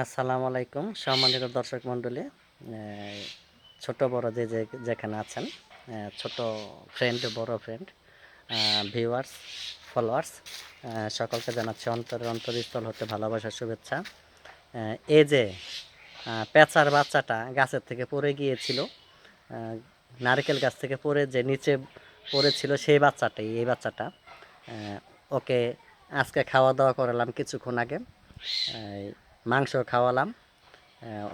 আসসালামু আলাইকুম সম্মানিত দর্শক মণ্ডলী, ছোট বড় যেখানে আছেন, ছোট ফ্রেন্ড বড় ফ্রেন্ড, ভিউয়ার্স, ফলোয়ার্স, সকলকে জানাচ্ছি অন্তরের অন্তরস্থল হতে ভালোবাসার শুভেচ্ছা। এই যে পেঁচার বাচ্চাটা গাছের থেকে পড়ে গিয়েছিল, নারকেল গাছ থেকে পড়ে যে নিচে পড়েছিল, সেই বাচ্চাটাই এই বাচ্চাটা। ওকে আজকে খাওয়া দাওয়া করালাম কিছুক্ষণ আগে, মাংস খাওয়ালাম।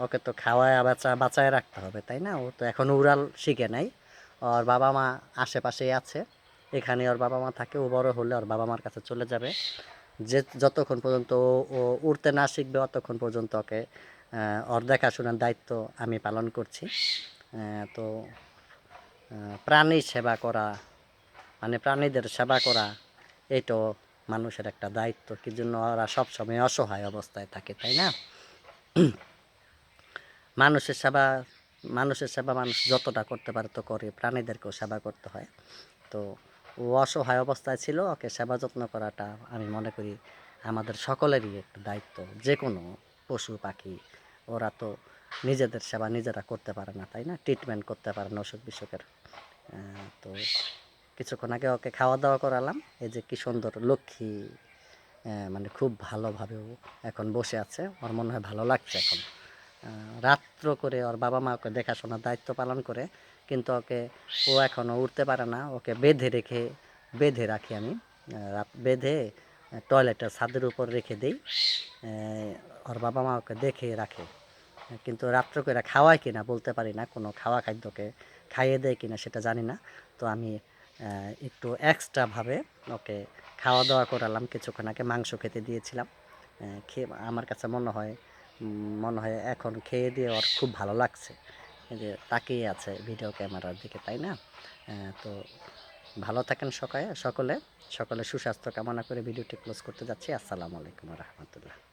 ওকে তো খাওয়ায় বাঁচায় রাখতে হবে, তাই না? ও তো এখন উড়াল শিখে নাই। ওর বাবা মা আশেপাশেই আছে, এখানে ওর বাবা মা থাকে। ও বড় হলে ওর বাবা মার কাছে চলে যাবে। যতক্ষণ পর্যন্ত ও উড়তে না শিখবে ততক্ষণ পর্যন্ত ওকে ওর দেখাশোনার দায়িত্ব আমি পালন করছি। তো প্রাণী সেবা করা মানে প্রাণীদের সেবা করা, এটাও মানুষের একটা দায়িত্ব। কি জন্য ওরা সবসময় অসহায় অবস্থায় থাকে, তাই না? মানুষের সেবা মানুষের সেবা মানুষ যতটা করতে পারে তো করে, প্রাণীদেরকেও সেবা করতে হয়। তো ও অসহায় অবস্থায় ছিল, ওকে সেবা যত্ন করাটা আমি মনে করি আমাদের সকলেরই একটা দায়িত্ব। যে কোনো পশু পাখি ওরা তো নিজেদের সেবা নিজেরা করতে পারে না, তাই না? ট্রিটমেন্ট করতে পারে না অসুখ বিসুখের। তো কিছুক্ষণ আগে ওকে খাওয়া দাওয়া করালাম। এই যে কি সুন্দর লক্ষ্মী, মানে খুব ভালোভাবে ও এখন বসে আছে। ওর মনে হয় ভালো লাগছে এখন। রাত্র করে ওর বাবা মা ওকে দেখাশোনার দায়িত্ব পালন করে, কিন্তু ও এখনও উঠতে পারে না। ওকে বেঁধে রাখি আমি। রাত বেঁধে টয়লেটের ছাদের উপর রেখে দিই। ওর বাবা মা ওকে দেখে রাখে, কিন্তু রাত্র করে খাওয়ায় কিনা বলতে পারি না। কোনো খাওয়া খাদ্যকে খাইয়ে দেয় কিনা সেটা জানি না। তো আমি একটু এক্সট্রাভাবে ওকে খাওয়া দাওয়া করালাম। কিছুক্ষণ আগে মাংস খেতে দিয়েছিলাম। খেয়ে আমার কাছে মনে হয় এখন খেয়ে দিয়ে ওর খুব ভালো লাগছে। এই যে তাকিয়ে আছে ভিডিও ক্যামেরার দিকে, তাই না? তো ভালো থাকেন সকলে সকলে সুস্বাস্থ্য কামনা করে ভিডিওটি ক্লোজ করতে যাচ্ছি। আসসালামু আলাইকুম রহমতুল্লাহ।